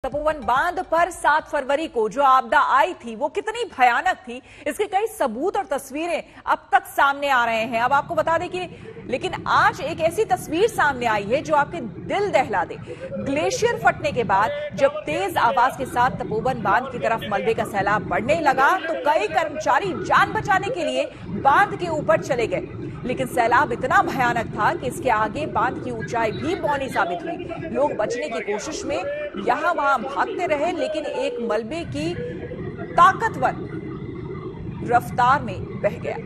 तपोवन बांध पर 7 फरवरी को जो आपदा आई थी वो कितनी भयानक थी, इसके कई सबूत और तस्वीरें अब तक सामने आ रहे हैं। अब आपको बता दें कि लेकिन आज एक ऐसी तस्वीर सामने आई है जो आपके दिल दहला दे। ग्लेशियर फटने के बाद जब तेज आवाज के साथ तपोवन बांध की तरफ मलबे का सैलाब बढ़ने लगा तो कई कर्मचारी जान बचाने के लिए बांध के ऊपर चले गए, लेकिन सैलाब इतना भयानक था कि इसके आगे बांध की ऊंचाई भी मौनी साबित हुई। लोग बचने की कोशिश में यहां वहां भागते रहे, लेकिन एक मलबे की ताकतवर रफ्तार में बह गया।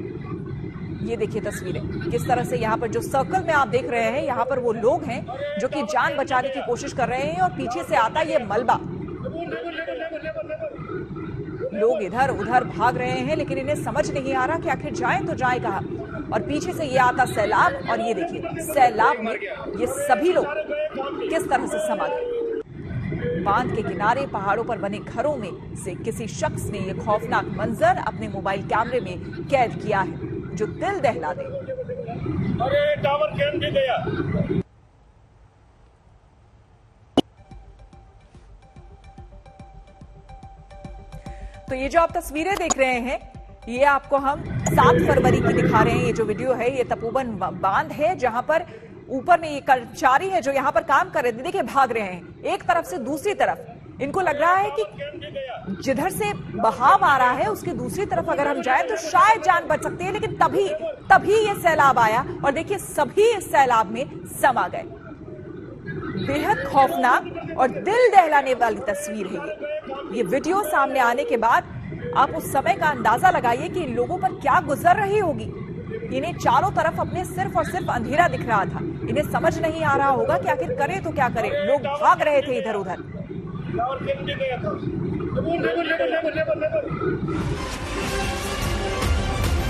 ये देखिए तस्वीरें किस तरह से यहाँ पर जो सर्कल में आप देख रहे हैं, यहाँ पर वो लोग हैं जो कि जान बचाने की कोशिश कर रहे हैं और पीछे से आता ये मलबा। लोग इधर उधर भाग रहे हैं, लेकिन इन्हें समझ नहीं आ रहा कि आखिर जाएं तो जाएं कहां। और पीछे से ये आता सैलाब, और ये देखिए सैलाब में ये सभी लोग किस तरह से समा गए। बांध के किनारे पहाड़ों पर बने घरों में से किसी शख्स ने यह खौफनाक मंजर अपने मोबाइल कैमरे में कैद किया है जो दिल दहला दे। अरे टावर कैम भी गया। तो ये जो आप तस्वीरें देख रहे हैं ये आपको हम 7 फरवरी की दिखा रहे हैं। ये जो वीडियो है ये तपोवन बांध है जहां पर ऊपर में ये कर्मचारी है जो यहां पर काम कर रहे थे, देखिए भाग रहे हैं एक तरफ से दूसरी तरफ। इनको लग रहा है कि जिधर से बहाव आ रहा है उसकी दूसरी तरफ अगर हम जाएं तो शायद जान बच सकती है, लेकिन तभी ये सैलाब आया और देखिए सभी इस सैलाब में समा गए। बेहद खौफनाक और दिल दहलाने वाली तस्वीर है ये वीडियो सामने आने के बाद आप उस समय का अंदाजा लगाइए कि इन लोगों पर क्या गुजर रही होगी। इन्हें चारों तरफ अपने सिर्फ और सिर्फ अंधेरा दिख रहा था, इन्हें समझ नहीं आ रहा होगा कि आखिर करें तो क्या करें। लोग भाग रहे थे इधर उधर।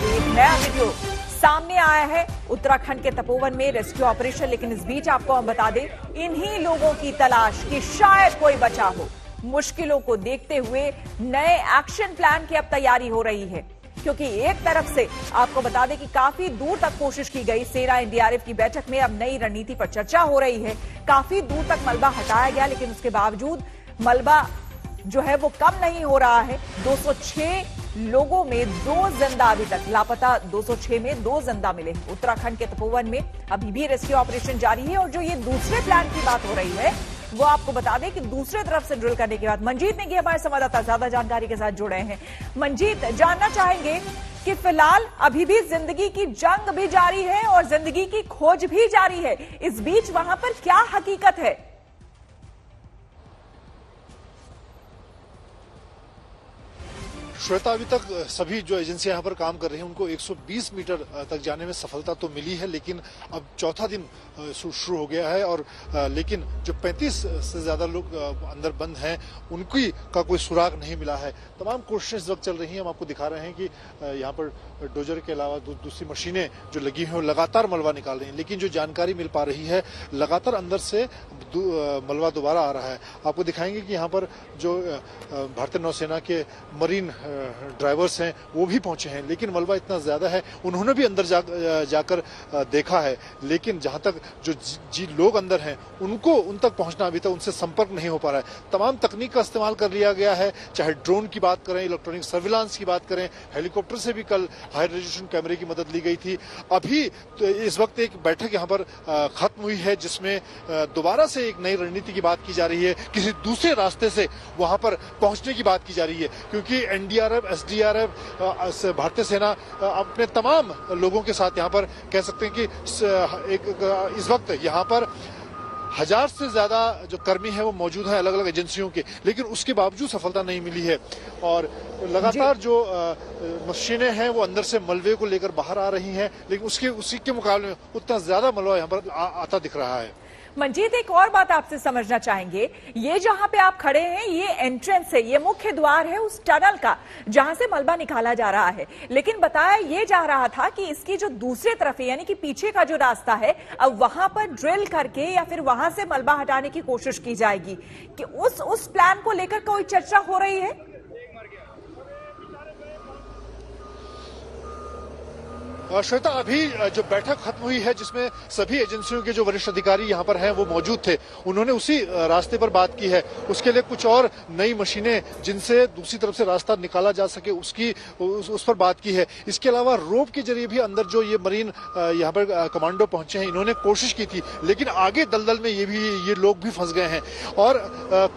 एक नया वीडियो सामने आया है उत्तराखंड के तपोवन में रेस्क्यू ऑपरेशन, लेकिन इस बीच आपको हम बता दें इन्हीं लोगों की तलाश की शायद कोई बचा हो। मुश्किलों को देखते हुए नए एक्शन प्लान की अब तैयारी हो रही है, क्योंकि एक तरफ से आपको बता दें कि काफी दूर तक कोशिश की गई। सेना एनडीआरएफ की बैठक में अब नई रणनीति पर चर्चा हो रही है। काफी दूर तक मलबा हटाया गया, लेकिन उसके बावजूद मलबा जो है वो कम नहीं हो रहा है। 206 लोगों में 2 जिंदा अभी तक लापता, 206 में 2 जिंदा मिले। उत्तराखंड के तपोवन में अभी भी रेस्क्यू ऑपरेशन जारी है। और जो ये दूसरे प्लान की बात हो रही है वो आपको बता दें कि दूसरे तरफ से ड्रिल करने के बाद मंजीत ने हमारे संवाददाता ज्यादा जानकारी के साथ जुड़े हैं। मंजीत, जानना चाहेंगे कि फिलहाल अभी भी जिंदगी की जंग भी जारी है और जिंदगी की खोज भी जारी है, इस बीच वहां पर क्या हकीकत है? श्वेता, अभी तक सभी जो एजेंसियां यहाँ पर काम कर रही हैं उनको 120 मीटर तक जाने में सफलता तो मिली है, लेकिन अब चौथा दिन शुरू हो गया है। और लेकिन जो 35 से ज्यादा लोग अंदर बंद हैं उनकी का कोई सुराग नहीं मिला है। तमाम कोशिशें इस वक्त चल रही हैं। हम आपको दिखा रहे हैं कि यहाँ पर डोजर के अलावा दूसरी मशीनें जो लगी हैं वो लगातार मलबा निकाल रही हैं, लेकिन जो जानकारी मिल पा रही है लगातार अंदर से मलबा दोबारा आ रहा है। आपको दिखाएंगे कि यहाँ पर जो भारतीय नौसेना के मरीन ड्राइवर्स हैं वो भी पहुंचे हैं, लेकिन मलबा इतना ज्यादा है उन्होंने भी अंदर जाकर देखा है, लेकिन जहां तक जो लोग अंदर हैं उन तक पहुंचना अभी तक उनसे संपर्क नहीं हो पा रहा है। तमाम तकनीक का इस्तेमाल कर लिया गया है, चाहे ड्रोन की बात करें, इलेक्ट्रॉनिक सर्विलांस की बात करें, हेलीकॉप्टर से भी कल हाई रेजोल्यूशन कैमरे की मदद ली गई थी। अभी तो इस वक्त एक बैठक यहाँ पर खत्म हुई है जिसमें दोबारा से एक नई रणनीति की बात की जा रही है, किसी दूसरे रास्ते से वहां पर पहुंचने की बात की जा रही है, क्योंकि एनडीआरएफ, एसडीआरएफ, भारतीय सेना अपने तमाम लोगों के साथ यहाँ पर कह सकते हैं कि इस वक्त यहाँ पर 1000 से ज्यादा जो कर्मी है वो मौजूद हैं अलग अलग एजेंसियों के, लेकिन उसके बावजूद सफलता नहीं मिली है। और लगातार जो मशीनें हैं वो अंदर से मलबे को लेकर बाहर आ रही हैं, लेकिन उसी के मुकाबले में उतना ज्यादा मलबा यहाँ पर आता दिख रहा है। मंजीत, एक और बात आपसे समझना चाहेंगे, ये जहां पे आप खड़े हैं ये एंट्रेंस है, ये मुख्य द्वार है उस टनल का जहां से मलबा निकाला जा रहा है, लेकिन बताया ये जा रहा था कि इसकी जो दूसरी तरफ है यानी कि पीछे का जो रास्ता है अब वहां पर ड्रिल करके या फिर वहां से मलबा हटाने की कोशिश की जाएगी। कि उस प्लान को लेकर कोई चर्चा हो रही है? श्वेता, अभी जो बैठक खत्म हुई है जिसमें सभी एजेंसियों के जो वरिष्ठ अधिकारी यहाँ पर हैं वो मौजूद थे, उन्होंने उसी रास्ते पर बात की है। उसके लिए कुछ और नई मशीनें जिनसे दूसरी तरफ से रास्ता निकाला जा सके उस पर बात की है। इसके अलावा रोप के जरिए भी अंदर जो ये मरीन यहाँ पर कमांडो पहुंचे हैं, इन्होंने कोशिश की थी, लेकिन आगे दलदल में ये लोग भी फंस गए हैं। और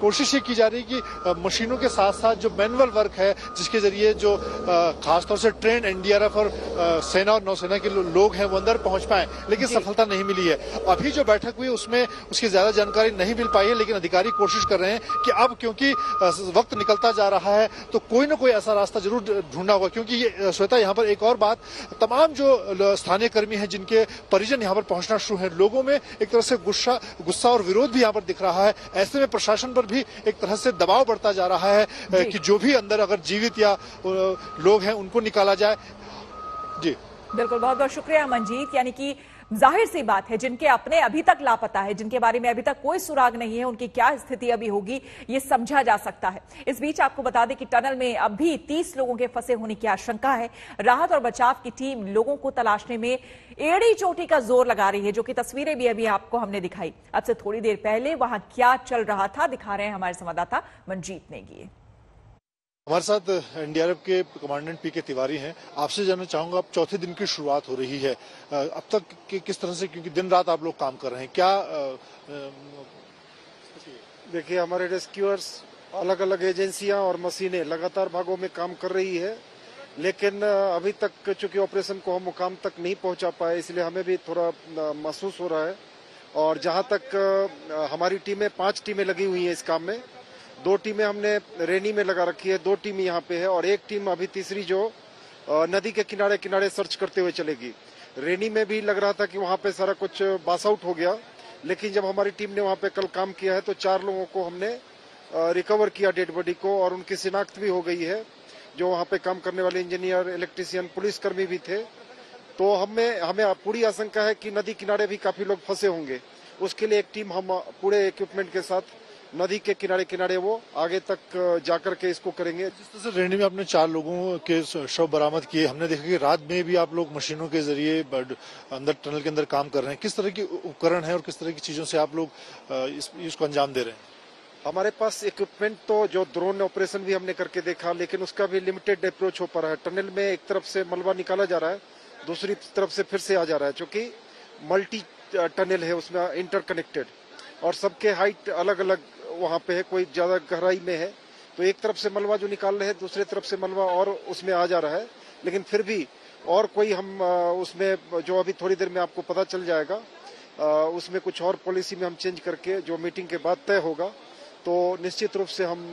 कोशिश ये की जा रही है कि मशीनों के साथ साथ जो मैनुअल वर्क है, जिसके जरिए जो खासतौर से ट्रेन एनडीआरएफ और सेना और नौसेना के लोग हैं वो अंदर पहुंच पाए, लेकिन सफलता नहीं मिली है। अभी जो बैठक हुई उसमें उसकी ज्यादा जानकारी नहीं मिल पाई है, लेकिन अधिकारी कोशिश कर रहे हैं कि अब क्योंकि वक्त निकलता जा रहा है तो कोई ना कोई ऐसा रास्ता जरूर ढूंढना होगा। क्योंकि ये श्वेता, यहाँ पर एक और बात, तमाम जो स्थानीय कर्मी हैं जिनके परिजन यहाँ पर पहुंचना शुरू है, लोगों में एक तरह से गुस्सा और विरोध भी यहाँ पर दिख रहा है। ऐसे में प्रशासन पर भी एक तरह से दबाव बढ़ता जा रहा है कि जो भी अंदर अगर जीवित या लोग हैं उनको निकाला जाए। जी बिल्कुल, बहुत बहुत शुक्रिया मंजीत। यानी कि जाहिर सी बात है, जिनके अपने अभी तक लापता है, जिनके बारे में अभी तक कोई सुराग नहीं है, उनकी क्या स्थिति अभी होगी ये समझा जा सकता है। इस बीच आपको बता दें कि टनल में अब भी 30 लोगों के फंसे होने की आशंका है। राहत और बचाव की टीम लोगों को तलाशने में एड़ी चोटी का जोर लगा रही है, जो कि तस्वीरें भी अभी आपको हमने दिखाई। अब से थोड़ी देर पहले वहां क्या चल रहा था दिखा रहे हैं हमारे संवाददाता मंजीत नेगी। हमारे साथ एनडीआरएफ के कमांडेंट पीके तिवारी हैं। आपसे जानना चाहूंगा, अब चौथे दिन की शुरुआत हो रही है, अब तक किस तरह से, क्योंकि दिन रात आप लोग काम कर रहे हैं, क्या देखिए, हमारे रेस्क्यूअर्स अलग अलग एजेंसियां और मशीनें लगातार भागों में काम कर रही है, लेकिन अभी तक चूंकि ऑपरेशन को हम मुकाम तक नहीं पहुंचा पाए, इसलिए हमें भी थोड़ा महसूस हो रहा है। और जहां तक हमारी टीमें 5 टीमें लगी हुई हैं इस काम में, 2 टीमें हमने रेनी में लगा रखी है, 2 टीम यहाँ पे है और 1 टीम अभी तीसरी जो नदी के किनारे किनारे सर्च करते हुए चलेगी। रेनी में भी लग रहा था कि वहाँ पे सारा कुछ बास आउट हो गया, लेकिन जब हमारी टीम ने वहाँ पे कल काम किया है तो 4 लोगों को हमने रिकवर किया, डेड बॉडी को, और उनकी शिनाख्त भी हो गई है। जो वहाँ पे काम करने वाले इंजीनियर, इलेक्ट्रीशियन, पुलिसकर्मी भी थे। तो हमें पूरी आशंका है कि नदी किनारे भी काफी लोग फंसे होंगे। उसके लिए एक टीम हम पूरे इक्विपमेंट के साथ नदी के किनारे किनारे वो आगे तक जाकर के इसको करेंगे। जिस तरह से रेनी में आपने 4 लोगों के शव बरामद किए, हमने देखा कि रात में भी आप लोग मशीनों के जरिए अंदर टनल के अंदर काम कर रहे हैं। किस तरह की उपकरण है और किस तरह की चीजों से आप लोग इसको अंजाम दे रहे हैं? हमारे पास इक्विपमेंट तो जो ड्रोन ऑपरेशन भी हमने करके देखा, लेकिन उसका भी लिमिटेड अप्रोच हो पा रहा है। टनल में एक तरफ से मलबा निकाला जा रहा है, दूसरी तरफ से फिर से आ जा रहा है, क्योंकि मल्टी टनल है, उसमें इंटरकनेक्टेड और सबके हाइट अलग अलग वहाँ पे है, कोई ज्यादा गहराई में है। तो एक तरफ से मलबा जो निकाल रहे हैं, दूसरे तरफ से मलबा और उसमें आ जा रहा है, लेकिन फिर भी और कोई हम उसमें जो अभी थोड़ी देर में आपको पता चल जाएगा, उसमें कुछ और पॉलिसी में हम चेंज करके जो मीटिंग के बाद तय होगा, तो निश्चित रूप से हम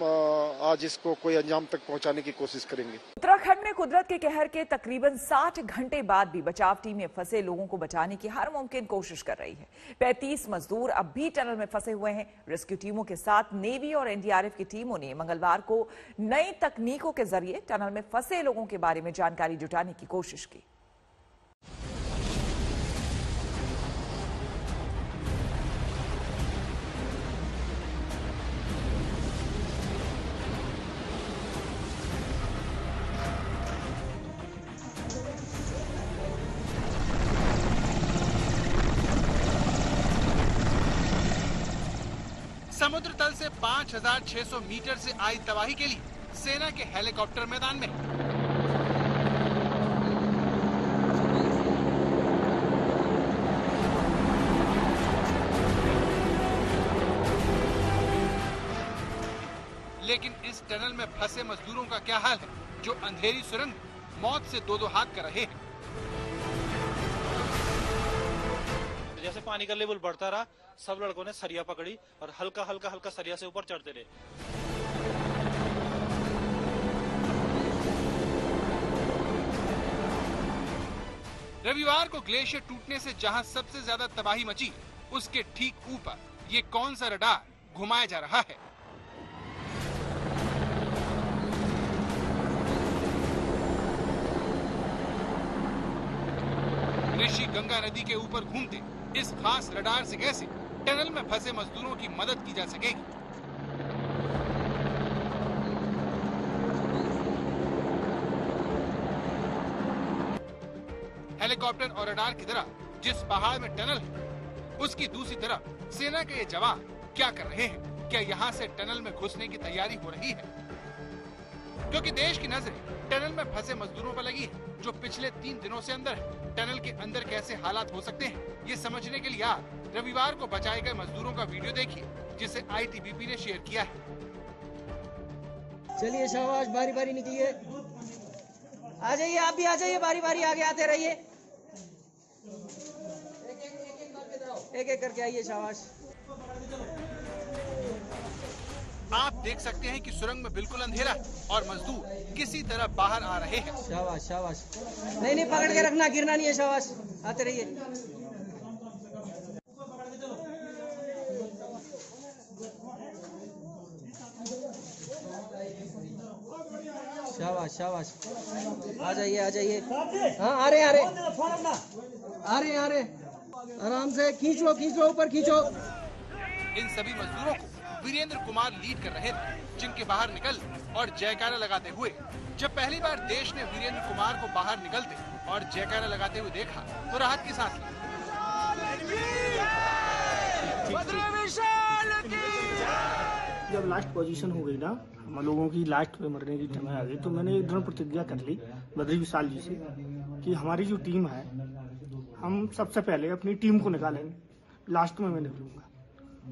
आज इसको कोई अंजाम तक पहुंचाने की कोशिश करेंगे। उत्तराखंड में कुदरत के कहर के तकरीबन 60 घंटे बाद भी बचाव टीम में फंसे लोगों को बचाने की हर मुमकिन कोशिश कर रही है। 35 मजदूर अब भी टनल में फंसे हुए हैं। रेस्क्यू टीमों के साथ नेवी और एनडीआरएफ की टीमों ने मंगलवार को नई तकनीकों के जरिए टनल में फंसे लोगों के बारे में जानकारी जुटाने की कोशिश की। समुद्र तल से 5,600 मीटर से आई तबाही के लिए सेना के हेलीकॉप्टर मैदान में। लेकिन इस टनल में फंसे मजदूरों का क्या हाल है, जो अंधेरी सुरंग मौत से दो हाथ कर रहे हैं। जैसे पानी का लेवल बढ़ता रहा, सब लड़कों ने सरिया पकड़ी और हल्का हल्का हल्का सरिया से ऊपर चढ़ते रहे। रविवार को ग्लेशियर टूटने से जहां सबसे ज्यादा तबाही मची, उसके ठीक ऊपर ये कौन सा रडार घुमाया जा रहा है। ऋषि गंगा नदी के ऊपर घूमते इस खास रडार से कैसे टनल में फंसे मजदूरों की मदद की जा सकेगी। हेलीकॉप्टर और रडार की तरह जिस पहाड़ में टनल है, उसकी दूसरी तरफ सेना के ये जवान क्या कर रहे हैं? क्या यहाँ से टनल में घुसने की तैयारी हो रही है? क्योंकि देश की नजरें टनल में फंसे मजदूरों पर लगी है, जो पिछले 3 दिनों से अंदर है। टनल के अंदर कैसे हालात हो सकते हैं, ये समझने के लिए आप रविवार को बचाए गए मजदूरों का वीडियो देखिए, जिसे ITBP ने शेयर किया है। चलिए शाबाश, बारी बारी निकलिए, आ जाइए, आप भी आ जाइए, बारी बारी आगे आते रहिए, एक एक करके आइए, शाबाश। आप देख सकते हैं कि सुरंग में बिल्कुल अंधेरा और मजदूर किसी तरह बाहर आ रहे हैं। शाबाश शाबाश, नहीं पकड़ के रखना, गिरना नहीं है, शाबाश, आते रहिए। शाबाश शाबाश, आ जाइए, हाँ आ रहे, आराम से खींचो, ऊपर खींचो। इन सभी मजदूरों को वीरेंद्र कुमार लीड कर रहे थे, जिनके बाहर निकल और जयकारा लगाते हुए जब पहली बार देश ने वीरेंद्र कुमार को बाहर निकलते और जयकारा लगाते हुए देखा तो राहत की सांस ली। जब लास्ट पोजीशन हो गई ना, हम लोगों की लास्ट पे मरने की समय आ गई, तो मैंने एक दृढ़ प्रतिज्ञा कर ली बद्री विशाल जी से कि हमारी जो टीम है, हम सबसे पहले अपनी टीम को निकालेंगे, लास्ट में मैं निकलूंगा।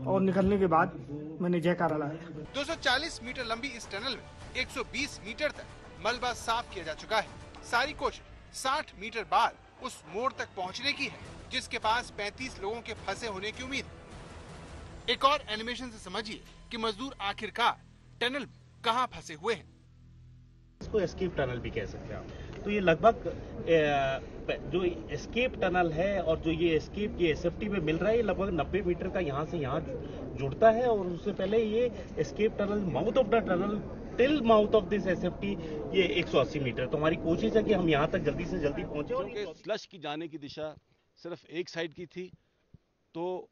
और निकलने के बाद मैंने जयकारा लगाया। 240 मीटर लंबी इस टनल में 120 मीटर तक मलबा साफ किया जा चुका है। सारी कोशिश 60 मीटर बाद उस मोड़ तक पहुंचने की है, जिसके पास 35 लोगों के फंसे होने की उम्मीद है। एक और एनिमेशन से समझिए कि मजदूर आखिरकार टनल कहां फंसे हुए हैं। इसको एस्केप टनल भी कह सकते हैं आप। तो ये लगभग जो एस्केप टनल है और जो ये एस्केप ये SFT में मिल रहा है, ये लगभग 90 मीटर का यहाँ से यहाँ जुड़ता है। और उससे पहले ये escape tunnel, mouth of the tunnel till mouth of this SFT, ये 180 मीटर। तो हमारी कोशिश है कि हम यहाँ तक जल्दी से जल्दी पहुंचे। और स्लश की जाने की दिशा सिर्फ एक साइड की थी, तो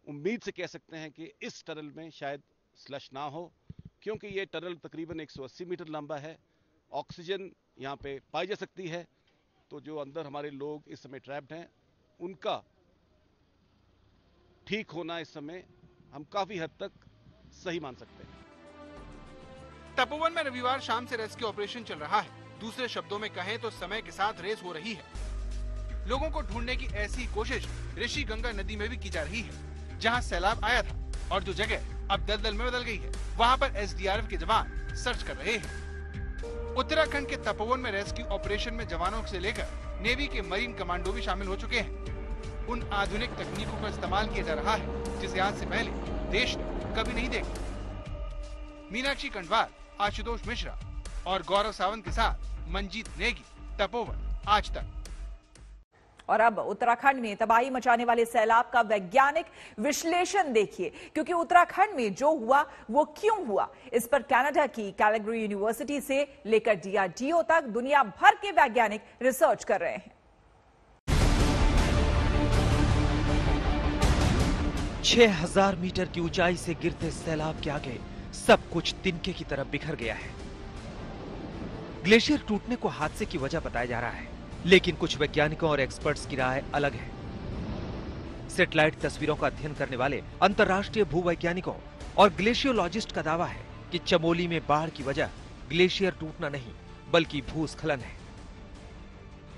उम्मीद से कह सकते हैं कि इस टनल में शायद स्लश ना हो, क्योंकि ये टनल तकरीबन 180 मीटर लंबा है। ऑक्सीजन यहाँ पे पाई जा सकती है, तो जो अंदर हमारे लोग इस समय ट्रैप्ड हैं, उनका ठीक होना इस समय हम काफी हद तक सही मान सकते हैं। तपोवन में रविवार शाम से रेस्क्यू ऑपरेशन चल रहा है। दूसरे शब्दों में कहें तो समय के साथ रेस हो रही है। लोगों को ढूंढने की ऐसी कोशिश ऋषि गंगा नदी में भी की जा रही है, जहां सैलाब आया था और जो जगह अब दलदल में बदल गई है, वहां पर SDRF के जवान सर्च कर रहे हैं। उत्तराखंड के तपोवन में रेस्क्यू ऑपरेशन में जवानों से लेकर नेवी के मरीन कमांडो भी शामिल हो चुके हैं। उन आधुनिक तकनीकों का इस्तेमाल किया जा रहा है जिसे आज से पहले देश ने कभी नहीं देखा। मीनाक्षी कंडवाल, आशुतोष मिश्रा और गौरव सावंत के साथ मंजीत नेगी, तपोवन, आज तक। और अब उत्तराखंड में तबाही मचाने वाले सैलाब का वैज्ञानिक विश्लेषण देखिए, क्योंकि उत्तराखंड में जो हुआ वो क्यों हुआ, इस पर कनाडा की कैलगरी यूनिवर्सिटी से लेकर DRDO तक दुनिया भर के वैज्ञानिक रिसर्च कर रहे हैं। 6000 मीटर की ऊंचाई से गिरते सैलाब के आगे सब कुछ तिनके की तरफ बिखर गया है। ग्लेशियर टूटने को हादसे की वजह बताया जा रहा है, लेकिन कुछ वैज्ञानिकों और एक्सपर्ट्स की राय अलग है। सैटेलाइट तस्वीरों का अध्ययन करने वाले अंतर्राष्ट्रीय भूवैज्ञानिकों और ग्लेशियोलॉजिस्ट का दावा है कि चमोली में बाढ़ की वजह ग्लेशियर टूटना नहीं बल्कि भूस्खलन है।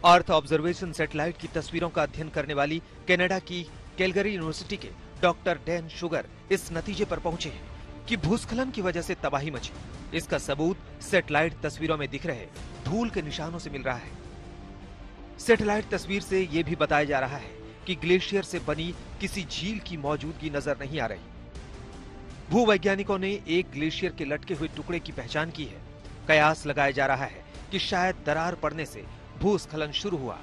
अर्थ ऑब्जर्वेशन सैटेलाइट की तस्वीरों का अध्ययन करने वाली कनाडा की कैलगरी यूनिवर्सिटी के डॉक्टर डैन शुगर इस नतीजे पर पहुंचे हैं कि भूस्खलन की वजह से तबाही मची। इसका सबूत सैटेलाइट तस्वीरों में दिख रहे धूल के निशानों से मिल रहा है। सैटेलाइट तस्वीर से यह भी बताया जा रहा है कि ग्लेशियर से बनी किसी झील की मौजूदगी नजर नहीं आ रही। भूवैज्ञानिकों ने एक ग्लेशियर के लटके हुए टुकड़े की पहचान की है। कयास लगाया जा रहा है कि शायद दरार पड़ने से भूस्खलन शुरू हुआ।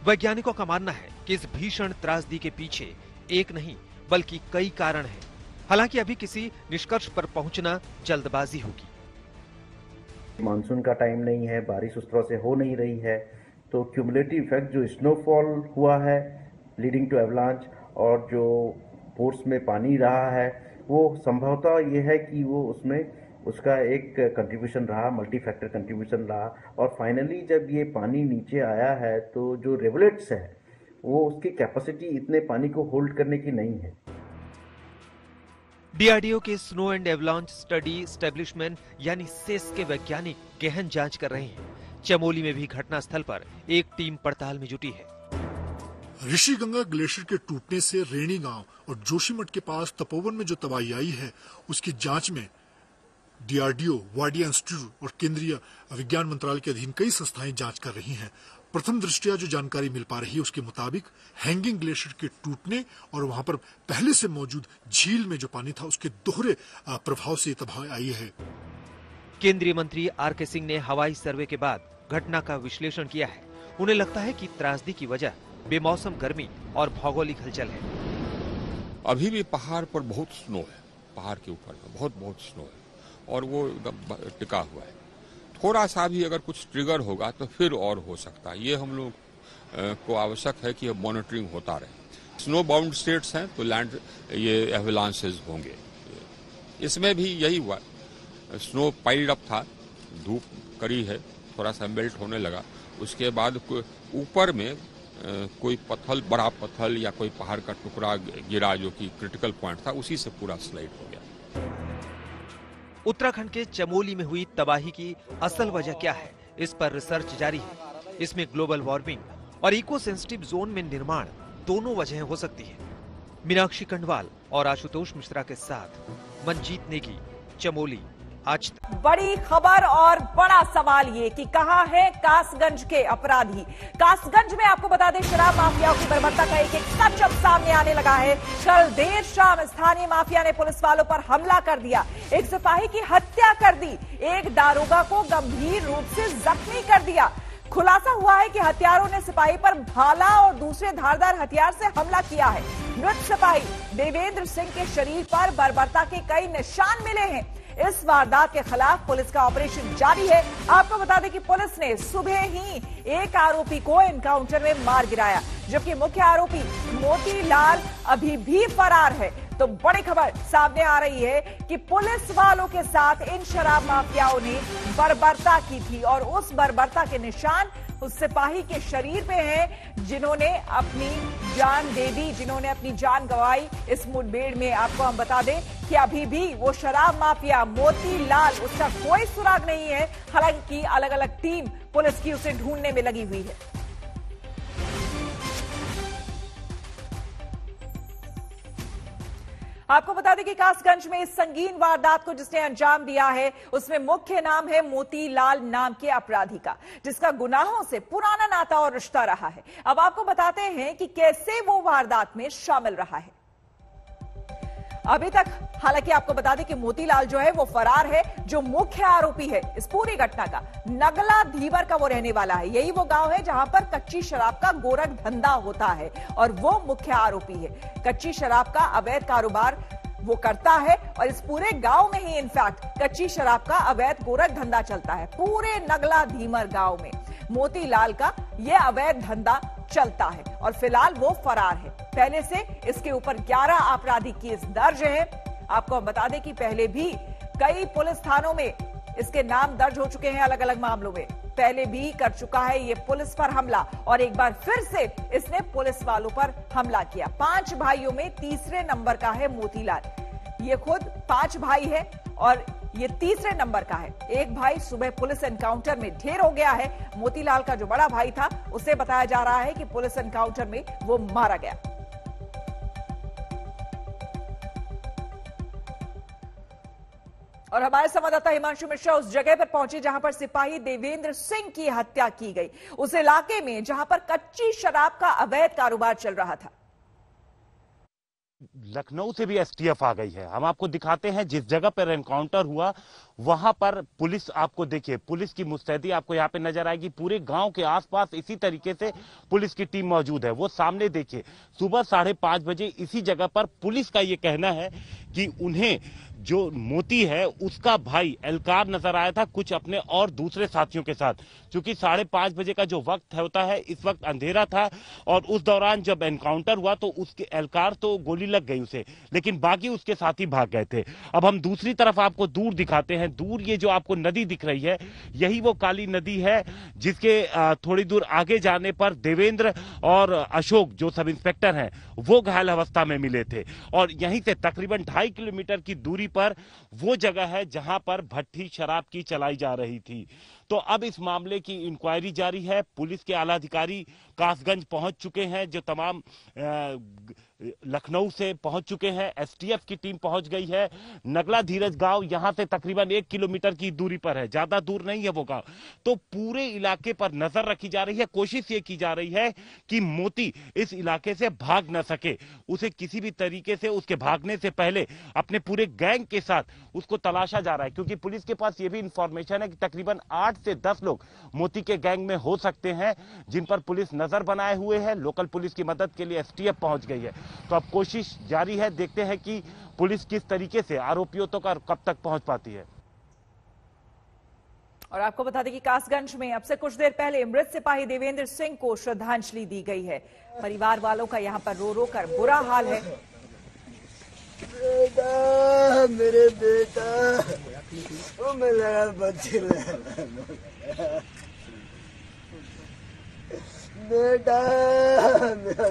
वैज्ञानिकों का मानना है कि इस भीषण त्रासदी के पीछे एक नहीं बल्कि कई कारण हैं। हालांकि अभी किसी निष्कर्ष पर पहुंचना जल्दबाजी होगी। मानसून का टाइम नहीं है, बारिश उस तरह से हो नहीं रही है, तो क्यूमुलेटिव इफेक्ट जो स्नोफॉल हुआ है लीडिंग टू एवलांच और जो पोर्स में पानी रहा है, वो संभवतः ये है कि वो उसमें उसका एक कंट्रीब्यूशन रहा, मल्टी फैक्टर कंट्रीब्यूशन रहा। और फाइनली जब ये पानी नीचे आया है तो जो रिवलेट्स है वो उसकी कैपेसिटी इतने पानी को होल्ड करने की नहीं है। डीआरडीओ के snow and avalanche study establishment यानी सेस के वैज्ञानिक गहन जांच कर रहे हैं। चमोली में भी घटनास्थल पर एक टीम पड़ताल में जुटी है। ऋषिगंगा ग्लेशियर के टूटने से रेणी गांव और जोशीमठ के पास तपोवन में जो तबाही आई है उसकी जांच में डीआरडीओ, वाडिया इंस्टीट्यूट और केंद्रीय विज्ञान मंत्रालय के अधीन कई संस्थाएं जांच कर रही हैं। प्रथम दृष्टया जो जानकारी मिल पा रही है उसके मुताबिक हैंगिंग ग्लेशियर के टूटने और वहां पर पहले से मौजूद झील में जो पानी था उसके दोहरे प्रभाव से तबाही आई है। केंद्रीय मंत्री आर.के. सिंह ने हवाई सर्वे के बाद घटना का विश्लेषण किया है। उन्हें लगता है कि त्रासदी की वजह बेमौसम गर्मी और भौगोलिक हलचल है। अभी भी पहाड़ पर बहुत स्नो है, पहाड़ के ऊपर बहुत स्नो है और वो टिका हुआ है। थोड़ा सा भी अगर कुछ ट्रिगर होगा तो फिर और हो सकता है। ये हम लोग को आवश्यक है कि मॉनिटरिंग होता रहे। स्नो बाउंड स्टेट्स हैं तो लैंड ये एवलांसेस होंगे। इसमें भी यही हुआ, स्नो पाइल्ड अप था, धूप कड़ी है, थोड़ा सा मेल्ट होने लगा, उसके बाद ऊपर में कोई पत्थर, बड़ा पत्थर या कोई पहाड़ का टुकड़ा गिरा जो कि क्रिटिकल पॉइंट था, उसी से पूरा स्लाइड हो गया। उत्तराखंड के चमोली में हुई तबाही की असल वजह क्या है, इस पर रिसर्च जारी है। इसमें ग्लोबल वार्मिंग और इको सेंसिटिव जोन में निर्माण दोनों वजहें हो सकती है। मीनाक्षी कंडवाल और आशुतोष मिश्रा के साथ मनजीत नेगी, चमोली, आज तक। बड़ी खबर और बड़ा सवाल ये कि कहां है कासगंज के अपराधी। कासगंज में आपको बता दें शराब माफियाओं की बर्बरता का एक सच अब सामने आने लगा है। कल देर शाम स्थानीय माफिया ने पुलिस वालों पर हमला कर दिया, एक सिपाही की हत्या कर दी, एक दारोगा को गंभीर रूप से जख्मी कर दिया। खुलासा हुआ है कि हत्यारों ने सिपाही पर भाला और दूसरे धारदार हथियार से हमला किया है। मृत सिपाही देवेंद्र सिंह के शरीर पर बर्बरता के कई निशान मिले हैं। इस वारदात के खिलाफ पुलिस का ऑपरेशन जारी है। आपको बता दें कि पुलिस ने सुबह ही एक आरोपी को एनकाउंटर में मार गिराया, जबकि मुख्य आरोपी मोतीलाल अभी भी फरार है। तो बड़ी खबर सामने आ रही है कि पुलिस वालों के साथ इन शराब माफियाओं ने बर्बरता की थी और उस बर्बरता के निशान उस सिपाही के शरीर पे हैं जिन्होंने अपनी जान दे दी, जिन्होंने अपनी जान गंवाई इस मुठभेड़ में। आपको हम बता दें कि अभी भी वो शराब माफिया मोतीलाल, उसका कोई सुराग नहीं है। हालांकि अलग अलग टीम पुलिस की उसे ढूंढने में लगी हुई है। आपको बता दें कि कासगंज में इस संगीन वारदात को जिसने अंजाम दिया है उसमें मुख्य नाम है मोतीलाल नाम के अपराधी का, जिसका गुनाहों से पुराना नाता और रिश्ता रहा है। अब आपको बताते हैं कि कैसे वो वारदात में शामिल रहा है। अभी तक हालांकि आपको बता दें कि मोतीलाल जो है वो फरार है। जो मुख्य आरोपी है इस पूरी घटना का, नगला धीवर का वो रहने वाला है। यही वो गांव है जहां पर कच्ची शराब का गोरख धंधा होता है और वो मुख्य आरोपी है। कच्ची शराब का अवैध कारोबार वो करता है और इस पूरे गांव में ही इनफैक्ट कच्ची शराब का अवैध गोरख धंधा चलता है। पूरे नगला धीमर गांव में मोतीलाल का यह अवैध धंधा चलता है और फिलहाल वो फरार है। पहले से इसके ऊपर 11 आपराधिक केस दर्ज है। आपको हम बता दें कि पहले भी कई पुलिस थानों में इसके नाम दर्ज हो चुके हैं। अलग अलग मामलों में पहले भी कर चुका है ये पुलिस पर हमला और एक बार फिर से इसने पुलिस वालों पर हमला किया। 5 भाइयों में तीसरे नंबर का है मोतीलाल। ये खुद 5 भाई है और ये तीसरे नंबर का है। एक भाई सुबह पुलिस एनकाउंटर में ढेर हो गया है। मोतीलाल का जो बड़ा भाई था उसे बताया जा रहा है कि पुलिस एनकाउंटर में वो मारा गया। और हमारे संवाददाता हिमांशु मिश्रा उस जगह पर पहुंचे जहां पर सिपाही देवेंद्र सिंह की हत्या की गई, उस इलाके में जहां पर कच्ची शराब का अवैध कारोबार चल रहा था। लखनऊ से भी एसटीएफ आ गई है। हम आपको दिखाते हैं जिस जगह पर एनकाउंटर हुआ वहां पर पुलिस, आपको देखिए पुलिस की मुस्तैदी आपको यहाँ पे नजर आएगी। पूरे गांव के आसपास इसी तरीके से पुलिस की टीम मौजूद है। वो सामने देखिए सुबह 5:30 बजे इसी जगह पर पुलिस का ये कहना है कि उन्हें जो मोती है उसका भाई एलकार नजर आया था कुछ अपने और दूसरे साथियों के साथ। क्योंकि 5:30 बजे का जो वक्त होता है, इस वक्त अंधेरा था और उस दौरान जब एनकाउंटर हुआ तो उसके एलकार तो गोली लग गई उसे, लेकिन बाकी उसके साथी भाग गए थे। अब हम दूसरी तरफ आपको दूर दिखाते हैं। दूर ये जो आपको नदी दिख रही है, यही वो काली नदी है जिसके थोड़ी दूर आगे जाने पर देवेंद्र और अशोक जो सब इंस्पेक्टर हैं वो घायल अवस्था में मिले थे। और यहीं से तकरीबन 2.5 किलोमीटर की दूरी पर वो जगह है जहां पर भट्टी शराब की चलाई जा रही थी। तो अब इस मामले की इंक्वायरी जारी है। पुलिस के आला अधिकारी कासगंज पहुंच चुके हैं, जो तमाम लखनऊ से पहुंच चुके हैं। एसटीएफ की टीम पहुंच गई है। नगला धीरज गांव यहां से तकरीबन 1 किलोमीटर की दूरी पर है, ज्यादा दूर नहीं है वो गांव। तो पूरे इलाके पर नजर रखी जा रही है। कोशिश ये की जा रही है कि मोती इस इलाके से भाग न सके, उसे किसी भी तरीके से उसके भागने से पहले अपने पूरे गैंग के साथ उसको तलाशा जा रहा है। क्योंकि पुलिस के पास यह भी इंफॉर्मेशन है कि तकरीबन 8 से 10 लोग मोती के गैंग में हो सकते हैं, जिन पर पुलिस नजर बनाए हुए है। लोकल पुलिस की मदद के लिए एसटीएफ पहुंच गई है। तो अब कोशिश जारी है, देखते हैं कि पुलिस किस तरीके से आरोपियों तक और कब तक पहुंच पाती है। और आपको बता दें कि कासगंज में अब से कुछ देर पहले मृत सिपाही देवेंद्र सिंह को श्रद्धांजलि दी गई है। परिवार वालों का यहां पर रो रो कर बुरा हाल है। बेटा, मेरे बेटा, वो मेरा बच्चे बेटा, मेरा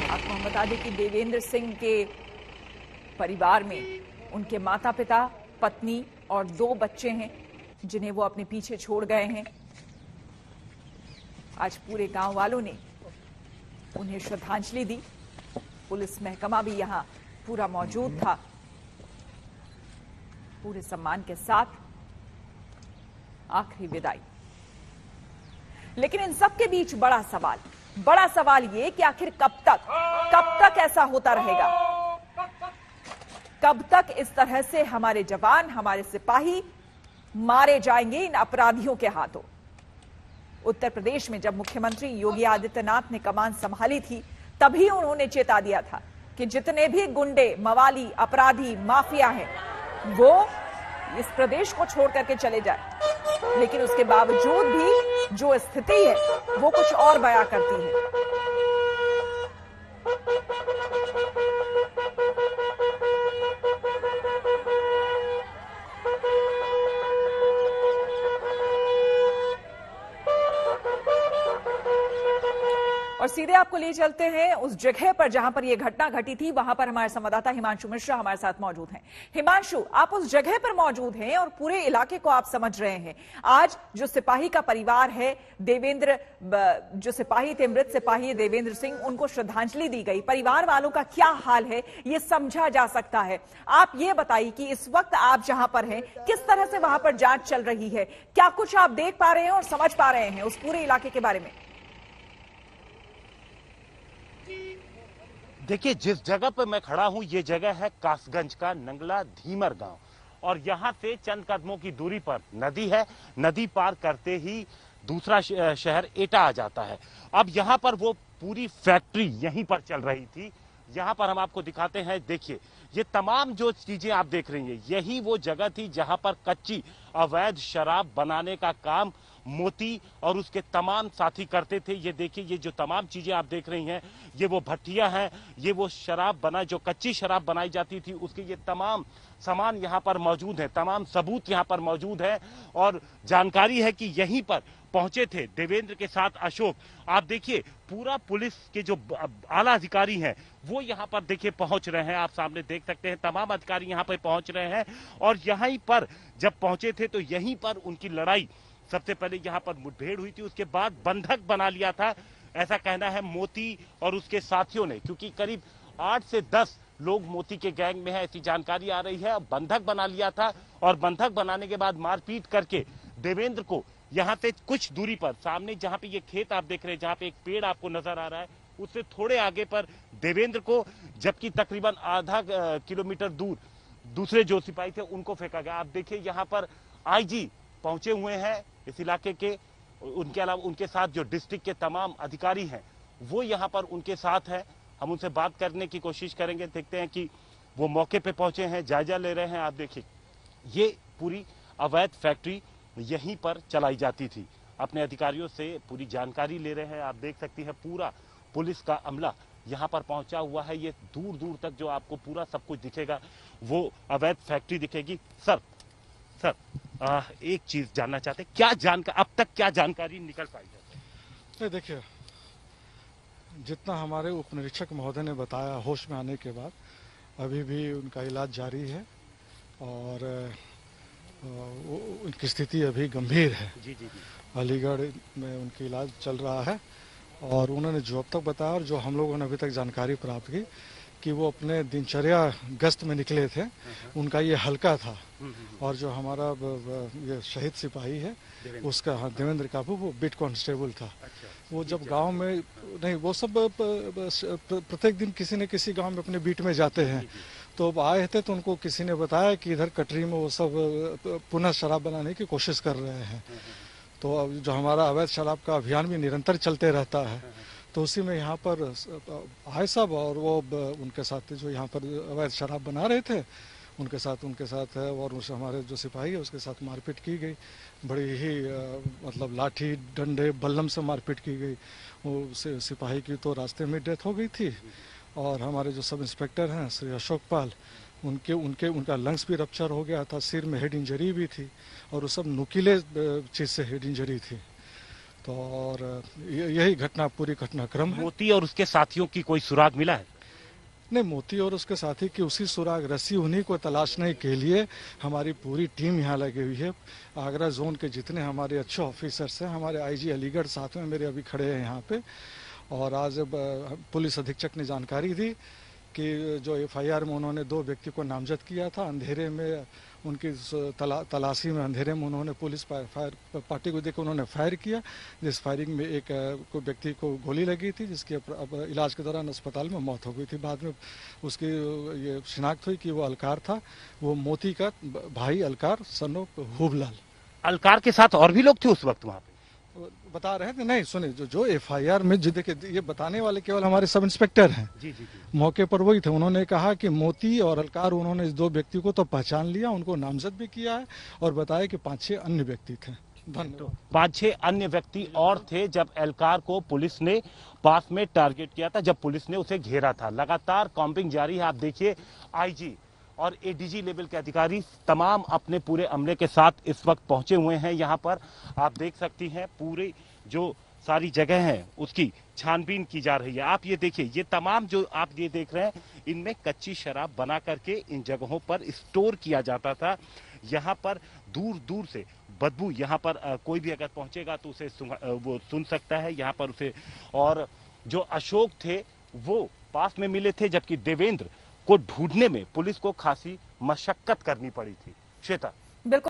आपको हम बता दें कि देवेंद्र सिंह के परिवार में उनके माता पिता, पत्नी और 2 बच्चे हैं जिन्हें वो अपने पीछे छोड़ गए हैं। आज पूरे गांव वालों ने उन्हें श्रद्धांजलि दी। पुलिस महकमा भी यहां पूरा मौजूद था। पूरे सम्मान के साथ आखिरी विदाई। लेकिन इन सब के बीच बड़ा सवाल ये कि आखिर कब तक ऐसा होता रहेगा? कब तक इस तरह से हमारे जवान, हमारे सिपाही मारे जाएंगे इन अपराधियों के हाथों? उत्तर प्रदेश में जब मुख्यमंत्री योगी आदित्यनाथ ने कमान संभाली थी, तभी उन्होंने चेता दिया था कि जितने भी गुंडे, मवाली, अपराधी, माफिया हैं, वो इस प्रदेश को छोड़ करके चले जाए। लेकिन उसके बावजूद भी जो स्थिति है वो कुछ और बयां करती है। और सीधे आपको ले चलते हैं उस जगह पर जहां पर यह घटना घटी थी। वहां पर हमारे संवाददाता हिमांशु मिश्रा हमारे साथ मौजूद हैं। हिमांशु, आप उस जगह पर मौजूद हैं और पूरे इलाके को आप समझ रहे हैं। आज जो सिपाही का परिवार है, देवेंद्र, जो सिपाही थे, मृत सिपाही देवेंद्र सिंह, उनको श्रद्धांजलि दी गई। परिवार वालों का क्या हाल है ये समझा जा सकता है। आप ये बताइए कि इस वक्त आप जहां पर हैं, किस तरह से वहां पर जांच चल रही है? क्या कुछ आप देख पा रहे हैं और समझ पा रहे हैं उस पूरे इलाके के बारे में? देखिए, जिस जगह पर मैं खड़ा हूं, ये जगह है कासगंज का नंगला धीमर गांव। और यहां से चंद कदमों की दूरी पर नदी है। नदी पार करते ही दूसरा शहर एटा आ जाता है। अब यहां पर वो पूरी फैक्ट्री यहीं पर चल रही थी। यहां पर हम आपको दिखाते हैं। देखिए, ये तमाम जो चीजें आप देख रही हैं, यही वो जगह थी जहां पर कच्ची अवैध शराब बनाने का काम मोती और उसके तमाम साथी करते थे। ये देखिए, ये जो तमाम चीजें आप देख रही हैं, ये वो भट्टियां हैं, ये वो शराब जो कच्ची शराब बनाई जाती थी, उसके ये तमाम सामान यहाँ पर मौजूद है, तमाम सबूत यहाँ पर मौजूद है। और जानकारी है कि यहीं पर पहुंचे थे देवेंद्र के साथ अशोक। आप देखिए, पूरा पुलिस के जो आला अधिकारी हैं वो यहाँ पर देखिए पहुंच रहे हैं। आप सामने देख सकते हैं, तमाम अधिकारी यहाँ पर पहुंच रहे हैं। और यहीं पर जब पहुंचे थे तो यहीं पर उनकी लड़ाई, सबसे पहले यहाँ पर मुठभेड़ हुई थी, उसके बाद बंधक बना लिया था, ऐसा कहना है मोती और उसके साथियों ने। क्योंकि करीब 8 से 10 लोग मोती के गैंग में है, ऐसी जानकारी आ रही है। बंधक बना लिया था और बंधक बनाने के बाद मारपीट करके देवेंद्र को यहाँ से कुछ दूरी पर, सामने जहाँ पे ये खेत आप देख रहे हैं, जहाँ पे एक पेड़ आपको नजर आ रहा है, उससे थोड़े आगे पर देवेंद्र को, जबकि तकरीबन आधा किलोमीटर दूर दूसरे जो सिपाही थे उनको फेंका गया। आप देखिए, यहाँ पर आईजी पहुंचे हुए हैं इस इलाके के। उनके अलावा उनके साथ जो डिस्ट्रिक्ट के तमाम अधिकारी हैं वो यहाँ पर उनके साथ हैं। हम उनसे बात करने की कोशिश करेंगे। देखते हैं कि वो मौके पे पहुंचे हैं, जायजा ले रहे हैं। आप देखिए, ये पूरी अवैध फैक्ट्री यहीं पर चलाई जाती थी। अपने अधिकारियों से पूरी जानकारी ले रहे हैं। आप देख सकती हैं पूरा पुलिस का अमला यहाँ पर पहुंचा हुआ है। ये दूर दूर तक जो आपको पूरा सब कुछ दिखेगा वो अवैध फैक्ट्री दिखेगी। सर एक चीज जानना चाहते हैं, क्या अब तक क्या जानकारी निकल पाई है? देखिए, जितना हमारे उप निरीक्षक महोदय ने बताया, होश में आने के बाद अभी भी उनका इलाज जारी है और उनकी स्थिति अभी गंभीर है। जी। अलीगढ़ में उनकी इलाज चल रहा है और उन्होंने जो अब तक बताया और जो हम लोगों ने अभी तक जानकारी प्राप्त की कि वो अपने दिनचर्या गश्त में निकले थे, उनका ये हल्का था। और जो हमारा ये शहीद सिपाही है उसका, हाँ, देवेंद्र काबू, वो बीट कांस्टेबल था। वो जब गांव में नहीं, वो सब प्रत्येक दिन किसी न किसी गांव में अपने बीट में जाते हैं। तो अब आए थे तो उनको किसी ने बताया कि इधर कटरी में वो सब पुनः शराब बनाने की कोशिश कर रहे हैं। तो अब जो हमारा अवैध शराब का अभियान भी निरंतर चलते रहता है, तो उसी में यहाँ पर आए सब और वो उनके साथ जो यहाँ पर अवैध शराब बना रहे थे उनके साथ है और उस हमारे जो सिपाही है उसके साथ मारपीट की गई। बड़ी ही मतलब लाठी डंडे बल्लम से मारपीट की गई। वो सिपाही की तो रास्ते में डेथ हो गई थी और हमारे जो सब इंस्पेक्टर हैं श्री अशोक पाल, उनका लंग्स भी रप्चर हो गया था, सिर में हेड इंजरी भी थी और वो सब नुकीले चीज से हेड इंजरी थी। तो और यही पूरी घटनाक्रम है। मोती और उसके साथियों की कोई सुराग मिला है? नहीं, मोती और उसके साथी की उसी सुराग रस्सी उन्हीं को तलाशने के लिए हमारी पूरी टीम यहाँ लगी हुई है। आगरा जोन के जितने हमारे अच्छे ऑफिसर्स हैं, हमारे आईजी अलीगढ़ साथ में मेरे अभी खड़े हैं यहाँ पे। और आज पुलिस अधीक्षक ने जानकारी दी कि जो एफआईआर में उन्होंने 2 व्यक्ति को नामजद किया था, अंधेरे में उनकी तलाशी में अंधेरे में उन्होंने पुलिस पार्टी को देकर उन्होंने फायर किया, जिस फायरिंग में एक व्यक्ति को गोली लगी थी, जिसकी अब इलाज के दौरान अस्पताल में मौत हो गई थी। बाद में उसकी ये शिनाख्त हुई कि वो अलकार था, वो मोती का भाई अलकार सन ऑफ हुबलाल। अलकार के साथ और भी लोग थे उस वक्त वहाँ पे? बता रहे थे, नहीं सुने, जो एफआईआर में जो देखिए, ये बताने वाले केवल हमारे सब इंस्पेक्टर हैं। जी। मौके पर वही थे। उन्होंने कहा कि मोती और अलकार, उन्होंने इस 2 व्यक्ति को तो पहचान लिया, उनको नामजद भी किया है और बताया कि 5-6 अन्य व्यक्ति थे। धन्यवाद। 5-6 अन्य व्यक्ति और थे जब अलकार को पुलिस ने पास में टारगेट किया था, जब पुलिस ने उसे घेरा था। लगातार कॉम्बिंग जारी है। आप देखिए, आईजी और एडीजी लेवल के अधिकारी तमाम अपने पूरे अमले के साथ इस वक्त पहुंचे हुए हैं यहाँ पर। आप देख सकती हैं पूरी जो सारी जगह है उसकी छानबीन की जा रही है। आप ये देखिए, ये तमाम जो आप ये देख रहे हैं, इनमें कच्ची शराब बना करके इन जगहों पर स्टोर किया जाता था। यहाँ पर दूर दूर से बदबू, यहाँ पर कोई भी अगर पहुंचेगा तो उसे वो सुन सकता है यहाँ पर उसे। और जो अशोक थे वो पास में मिले थे, जबकि देवेंद्र को ढूंढने में पुलिस को खासी मशक्कत करनी पड़ी थी। श्वेता।